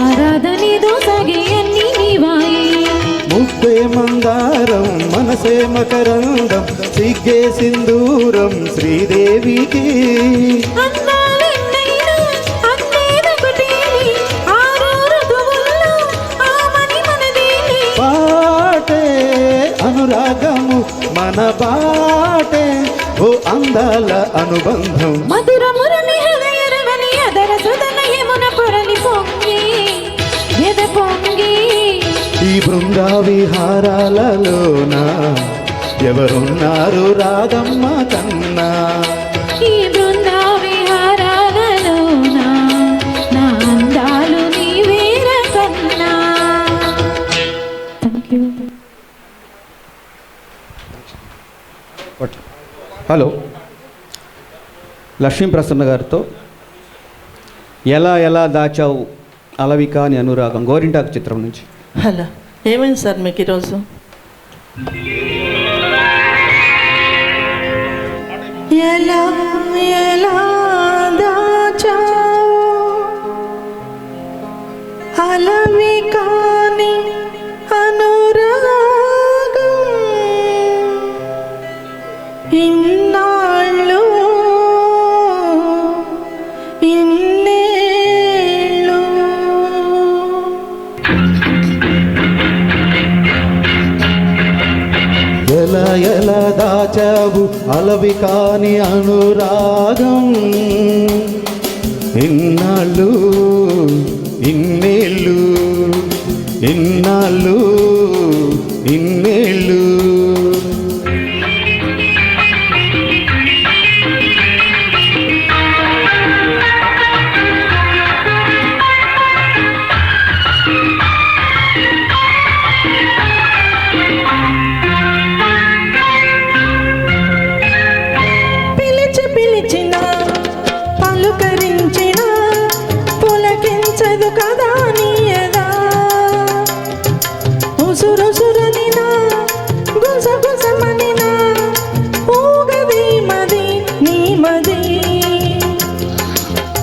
ఆరాధనేదో సాగే అన్ని నీవాయి ముద్దే మందారం మనసే మకరందం సిగ్గే సింధూరం శ్రీదేవికి అందాలెన్నైనా అందేదొకటేలే ఆరు ఋతువుల్లో ఆమని మనదేలే పాటే అనురాగము మన పాటే ఓ అందాల అనుబంధం మధుర మురళి హృదయ రవని అదర సుదన యమున పొరలి పొంగి ఎద పొంగి ఈ బృందా విహారాలలోన ఎవరున్నారు రాధమ్మ కన్నా ఈ బృందా విహారాలలోన నా అందాలు నీవేర కన్నా. Thank you. Hello, Lakshmi Prasanna గారితో ఎలా ఎలా దాచావు అలవిక అని అనురాగం, గోరింటాకు చిత్రం నుంచి. హలో, ఏమైంది సార్ మీకు ఈరోజు? ఎలా ఎలా దాచావు అలవి కాని అనురాగం ఇన్నాళ్ళు ఇన్నేళ్ళు. ఎలా ఎలా దాచావు అలవి కాని అనురాగం ఇన్నాళ్ళు ఇన్నేళ్ళు ఇన్నాళ్ళు ఇన్నేళ్ళు. పిలిచి పిలిచిన పలుకరించిన పులకించదు కదా నీయదా ఉసురుసురనినా గుసగుసమనినా ఊగది మది నీ మది.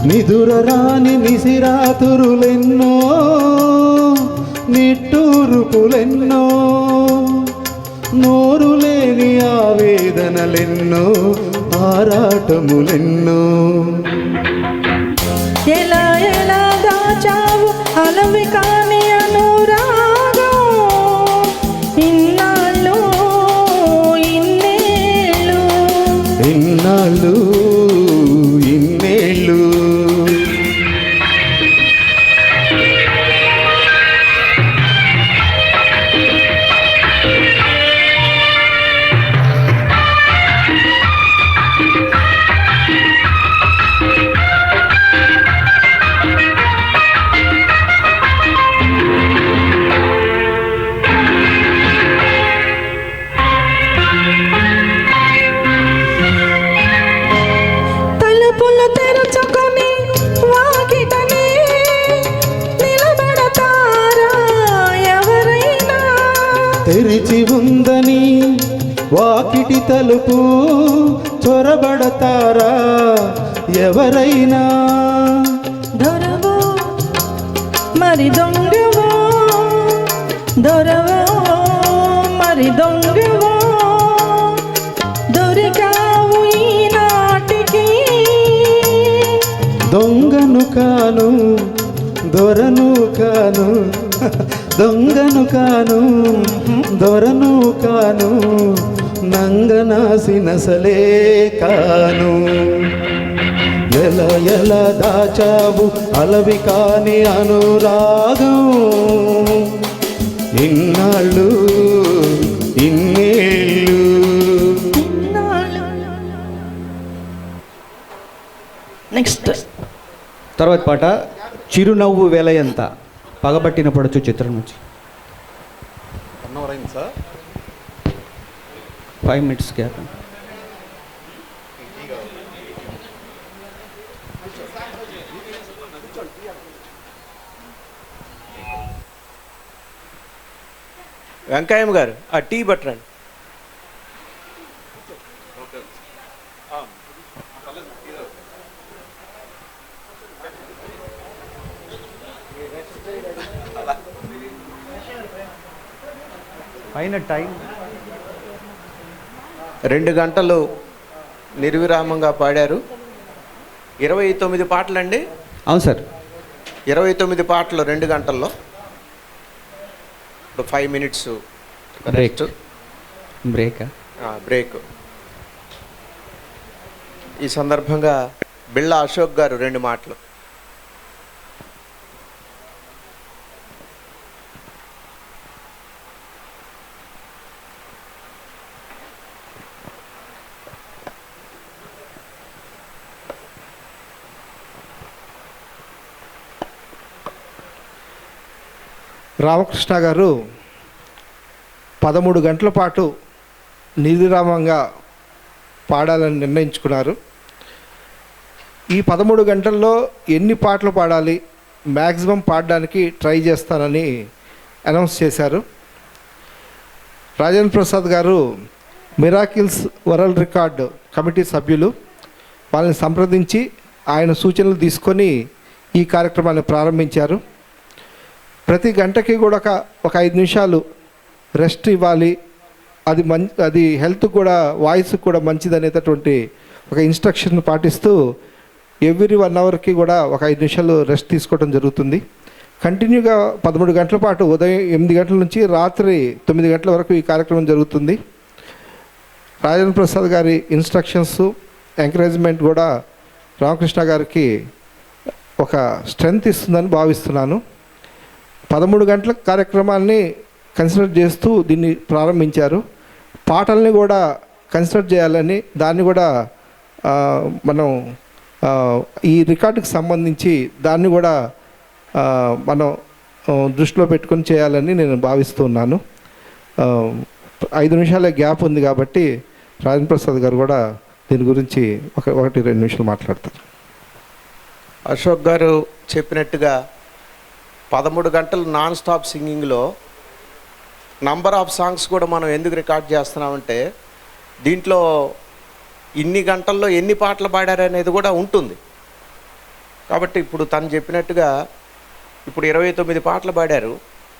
నిదురరాని నిసిరాతురులెన్నో నిట్టూరుపులెన్నో నోరు లేని ఆవేదనలెన్నో ఆరాటములెన్నో. ఎలా ఎలా దాచావు అలవి కాని అనురాగం ఇన్నాళ్ళు ఇన్నేళ్ళు. ఇన్నాళ్ళు ఇన్నేళ్ళు. తలుపులు తెరుచుకొని వాకిటనే నిలబడతారా ఎవరైనా? తెరిచి ఉందని వాకిటి తలుపు చొరబడతారా ఎవరైనా? దొరవో మరి దొంగవో దొరవో మరి దొంగవో దొరికావు ఈనాటికి. దొంగను కాను దొరను కాను దొంగను కాను దొరను కాను నంగనాసినసలే కాను. ఎలా ఎలా దాచావు అలవి కాని అనురాగం ఇన్నాళ్ళు ఇన్నేళ్ళు. నెక్స్ట్ తర్వాత పాట చిరునవ్వు వెలయంత, పగబట్టిన పడచు చిత్రం నుంచి. 5 minutes గ్యాప్. వెంకయ్య గారు ఆ టీ పట్టరండి. పైన టైం 2 గంటలు నిర్విరామంగా పాడారు. 29 పాటలండి. అవును సార్. 29 పాటలు 2 గంటల్లో. ఇప్పుడు 5 minutes బ్రేక్. బ్రేక్. ఈ సందర్భంగా బిళ్ళ అశోక్ గారు 2 మాటలు. రామకృష్ణ గారు 13 గంటల పాటు నిర్విరామంగా పాడాలని నిర్ణయించుకున్నారు. ఈ 13 గంటల్లో ఎన్ని పాటలు పాడాలి, మ్యాక్సిమం పాడడానికి ట్రై చేస్తానని అనౌన్స్ చేశారు. రాజేంద్ర ప్రసాద్ గారు మిరాకిల్స్ వరల్డ్ రికార్డ్ కమిటీ సభ్యులు, వాళ్ళని సంప్రదించి ఆయన సూచనలు తీసుకొని ఈ కార్యక్రమాన్ని ప్రారంభించారు. ప్రతి గంటకి కూడా ఒక 5 నిమిషాలు రెస్ట్ ఇవ్వాలి, అది హెల్త్ కూడా వాయిస్కి కూడా మంచిది అనేటటువంటి ఒక ఇన్స్ట్రక్షన్ పాటిస్తూ ఎవ్రీ 1 అవర్కి కూడా ఒక 5 నిమిషాలు రెస్ట్ తీసుకోవడం జరుగుతుంది. కంటిన్యూగా 13 గంటల పాటు ఉదయం 8 గంటల నుంచి రాత్రి 9 గంటల వరకు ఈ కార్యక్రమం జరుగుతుంది. రాజేంద్ర ప్రసాద్ గారి ఇన్స్ట్రక్షన్స్, ఎంకరేజ్మెంట్ కూడా రామకృష్ణ గారికి ఒక స్ట్రెంగ్త్ ఇస్తుందని భావిస్తున్నాను. 13 గంటల కార్యక్రమాన్ని కన్సిడర్ చేస్తూ దీన్ని ప్రారంభించారు. పాటల్ని కూడా కన్సిడర్ చేయాలని దాన్ని కూడా మనం ఈ రికార్డుకి సంబంధించి దాన్ని కూడా మనం దృష్టిలో పెట్టుకొని చేయాలని నేను భావిస్తున్నాను. 5 నిమిషాలే గ్యాప్ ఉంది కాబట్టి రాజేంద్ర ప్రసాద్ గారు కూడా దీని గురించి 1-2 నిమిషాలు మాట్లాడతారు. అశోక్ గారు చెప్పినట్టుగా 13 గంటలు నాన్ స్టాప్ సింగింగ్లో నంబర్ ఆఫ్ సాంగ్స్ కూడా మనం ఎందుకు రికార్డ్ చేస్తున్నామంటే దీంట్లో ఇన్ని గంటల్లో ఎన్ని పాటలు పాడారనేది కూడా ఉంటుంది. కాబట్టి ఇప్పుడు తను చెప్పినట్టుగా ఇప్పుడు 29 పాటలు పాడారు.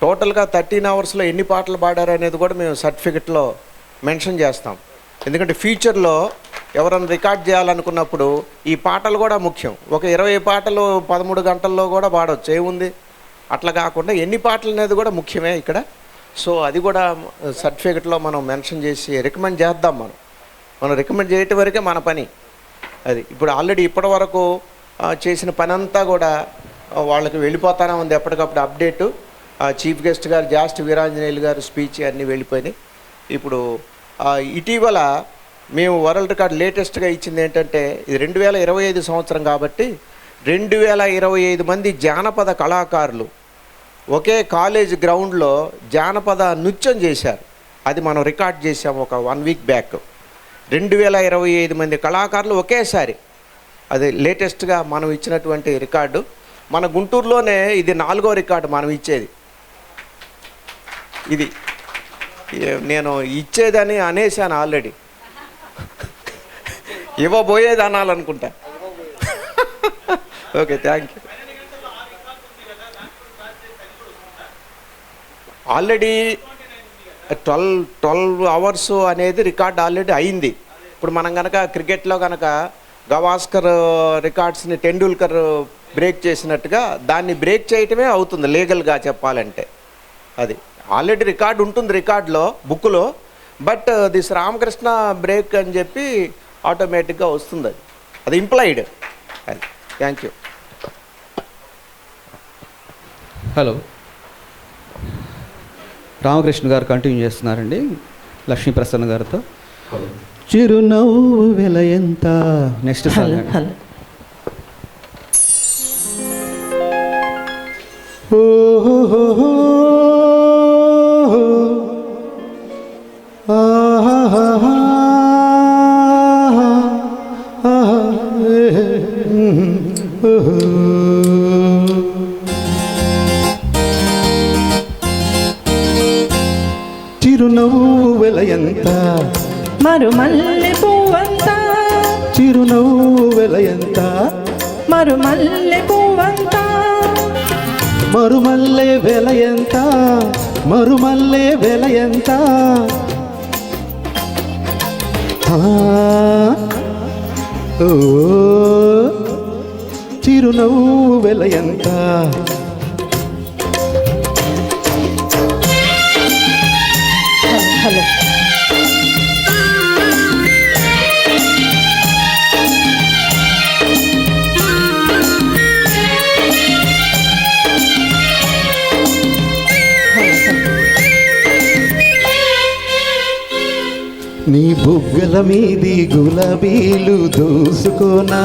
టోటల్గా 13 అవర్స్లో ఎన్ని పాటలు పాడారు అనేది కూడా మేము సర్టిఫికెట్లో మెన్షన్ చేస్తాం. ఎందుకంటే ఫ్యూచర్లో ఎవరైనా రికార్డ్ చేయాలనుకున్నప్పుడు ఈ పాటలు కూడా ముఖ్యం. ఒక 20 పాటలు 13 గంటల్లో కూడా పాడవచ్చు, ఏముంది. అట్లా కాకుండా ఎన్ని పాటలు అనేది కూడా ముఖ్యమే ఇక్కడ. సో అది కూడా సర్టిఫికెట్లో మనం మెన్షన్ చేసి రికమెండ్ చేద్దాం. మనం రికమెండ్ చేయటం వరకే మన పని అది. ఇప్పుడు ఆల్రెడీ ఇప్పటి వరకు చేసిన పని అంతా కూడా వాళ్ళకి వెళ్ళిపోతానే ఉంది. ఎప్పటికప్పుడు అప్డేటు చీఫ్ గెస్ట్ గారు జాస్ట్ వీరాంజనేయులు గారు స్పీచ్ అన్నీ వెళ్ళిపోయినాయి. ఇప్పుడు ఇటీవల మేము వరల్డ్ రికార్డ్ లేటెస్ట్గా ఇచ్చింది ఏంటంటే ఇది 2025 సంవత్సరం కాబట్టి 2025 మంది జానపద కళాకారులు ఒకే కాలేజ్ గ్రౌండ్లో జానపద నృత్యం చేశారు. అది మనం రికార్డ్ చేసాము ఒక 1 వీక్ బ్యాక్. 2025 మంది కళాకారులు ఒకేసారి, అది లేటెస్ట్గా మనం ఇచ్చినటువంటి రికార్డు. మన గుంటూరులోనే ఇది 4వ రికార్డు మనం ఇచ్చేది. ఇది నేను ఇచ్చేదని అనేసాను ఆల్రెడీ, ఇవ్వబోయేది అనాలనుకుంటా. Okay, thank you. Already 12 hours అనేది రికార్డ్ ఆల్రెడీ అయింది. ఇప్పుడు మనం కనుక క్రికెట్లో కనుక గవాస్కర్ రికార్డ్స్ని టెండూల్కర్ బ్రేక్ చేసినట్టుగా దాన్ని బ్రేక్ చేయటమే అవుతుంది లీగల్గా చెప్పాలంటే. అది ఆల్రెడీ రికార్డు ఉంటుంది రికార్డులో, బుక్లో. బట్ దిస్ రామకృష్ణ బ్రేక్ అని చెప్పి ఆటోమేటిక్గా వస్తుంది. అది ఇంప్లాయిడ్. అది. Thank you. హలో, రామకృష్ణ గారు కంటిన్యూ చేస్తున్నారండి లక్ష్మీ ప్రసన్న గారితో. చిరునవ్వు వెల ఎంత. Next song. హలో ఓహో చిరునవ్వు వెల ఎంత, మరుమల్లె పువ్వంత, చిరునవ్వు వెల ఎంత, మరుమల్లె పువ్వంత, మరుమల్లె వెల ఎంత, మరుమల్లె వెల ఎంత. ఓ చిరునవ్వు వెల ఎంత. హలో నీ బుగ్గల మీది గులాబీలు దూసుకోనా,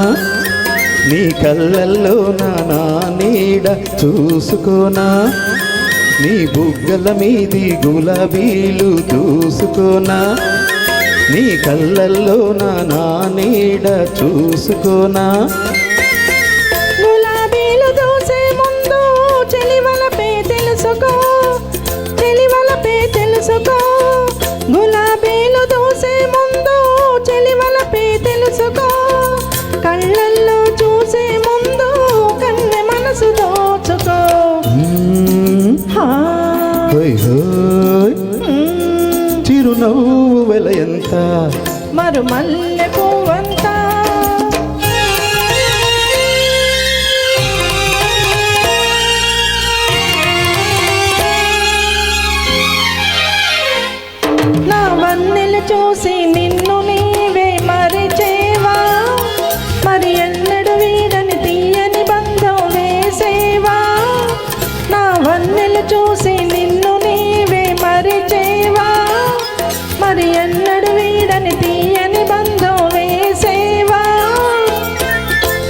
నీ కళ్ళల్లో నా నీడ చూసుకోనా, నీ బుగ్గల మీది గులాబీలు దూసుకోనా, నీ కళ్ళల్లో నా నీడ చూసుకోనా. గులాబీలు దూసే ముందు చెలివలపే తెలుసుకో, చెలివలపే తెలుసుకో. గులాబీలు దూసే ముందు చెలివలపే తెలుసుకో, కళ్ళల్లో చూసే ముందు కన్నె మనసు దోచుకో. హోయ్ హోయ్ చిరునవ్వు వెలయంత, మరు మల్లె పువ్వంత. నా వన్నెలు చూసి నిన్ను నీవే మరిచేవా, మరి ఎన్నడు వీడని తీయని బంధం వేసేవా. నా వన్నెలు చూసి నిన్ను నీవే మరిచేవా, మరి ఎన్నడు వీడని తీయని బంధం వేసేవా.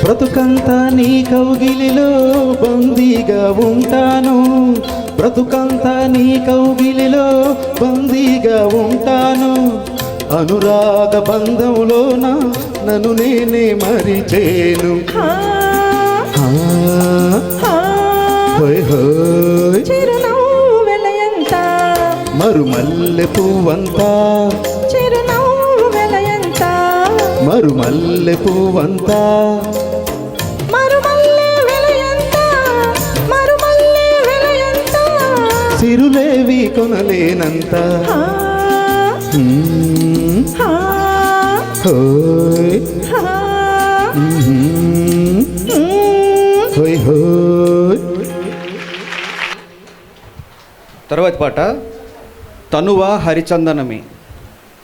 బ్రతుకంతా నీ కౌగిలిలో బందీగా ఉంటాను, బ్రతుకంతా నీ కౌగిలిలో బందీగా ఉంటాను. అనురాగ బంధంలోన నన్ను నేనే మరిచేను. హోయ్ హోయ్ చిరునవ్వు వెలయంత, మరు మల్లె పువ్వంతా, చిరునవ్వు వెలయంత. మరు మల్లె పువ్వంతా, మరుమల్లె వెలయంత, మరుమల్లె వెలయంత. సిరులేవి కొనలేనంత. హోయ్ హోయ్ హోయ్. తర్వాతి పాట తనువా హరిచందనమే,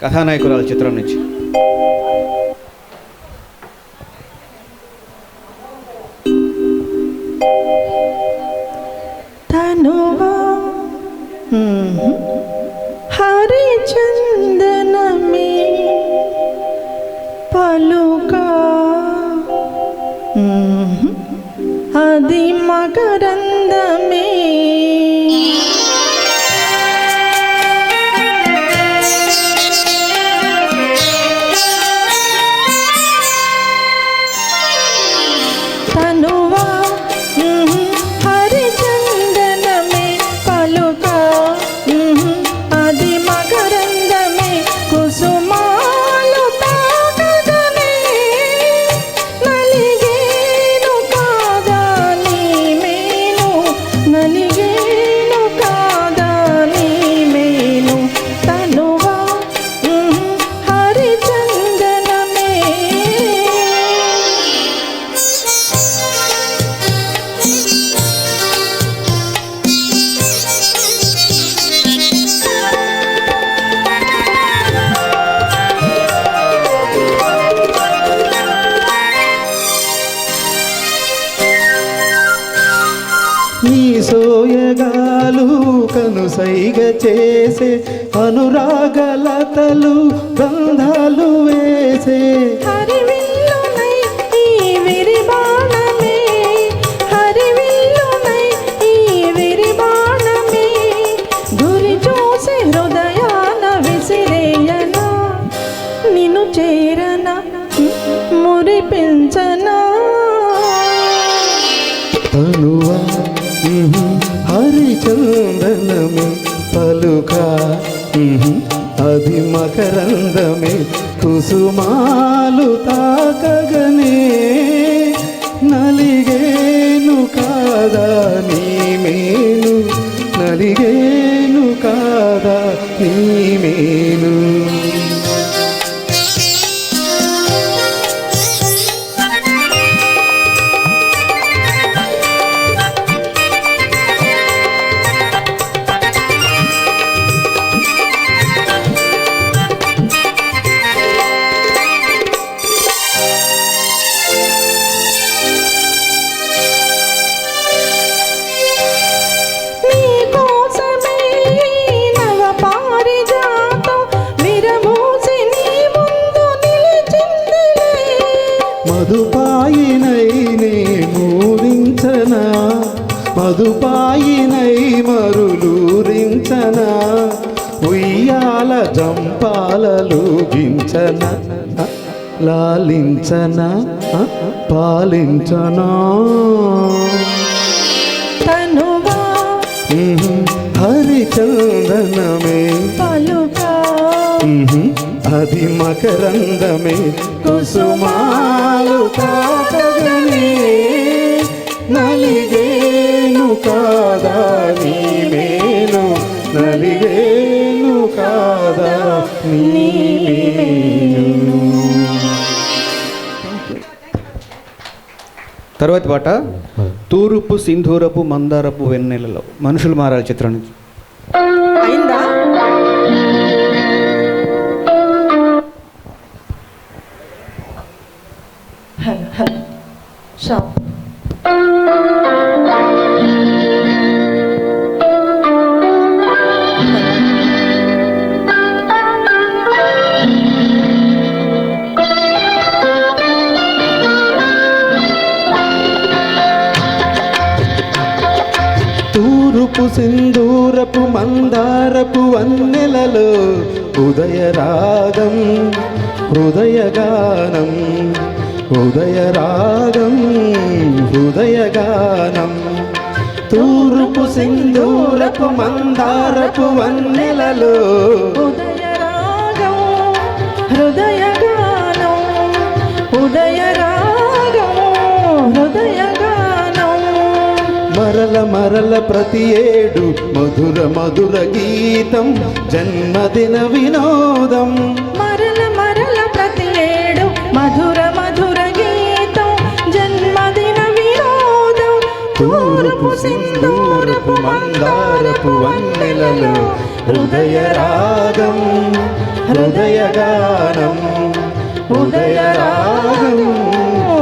కథానాయకురాలు చిత్రం నుంచి. తనువా హరిచందనమే పలుకా, అది మకరందమే. తనువా హరిచందనమే పలుకా, అది మకరందమే. కుసుమాలు తాకగనే నలిగేను కాదా నీ మేను, నలిగేను కాదా నీ మేను. తనువా హరిచందనమే. నీ సోయగాలు కనుసైగ చేసే అనురాగలతలు బంధాలు వేసే. హరివిల్లునై ఈ విరిబాణమే, హరివిల్లునై ఈ విరిబాణమే. గురి చూసి హృదయాన విసిరేయనా, నిన్ను చేరనా మురిపించనా. తనువా హరిచందనమే పలుకా, అది మకరందమే. కుసుమాలు తాకగనే నలిగేను కాదా నీ మేను, నలిగేను కాదా నీ మేను. నీ కోసమే నవ పారిజాతం మధుపాయినై మరులూరించన ఉయ్యాల జంపాలలు గించన లాలించన పాలించనా తనువా హరిచందనమే పలుకా అది మకరందమే కుసుమాలు తాకగనే నలిగేను కాదా నీవేను నలిగేను కాదా నీవేను. తర్వాతి పాట తూర్పు సింధూరపు మందారపు వెన్నెలలో మనుషులు మారాలి చిత్రం నుంచి. అయిందా? షాప్ తూరుపు సింధూరపు మందారపు వన్నెలలో ఉదయరాగం హృదయగానం ఉదయరాగం హృదయగానం తూరుపు సింధూరపు మందారపు వన్నెలలో ఉదయరాగం హృదయగానం ఉదయరాగం హృదయగానం మరల మరల ప్రతి ఏడు మధుర మధుర గీతం జన్మదిన వినోదం మరల మరల ప్రతి ఏడు మధుర మధుర గీతం జన్మదిన వినోదం తూర్పు సింధూరపు మందారపు వన్నెలలో హృదయరాగం హృదయగానం ఉదయరాగం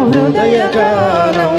హృదయగానం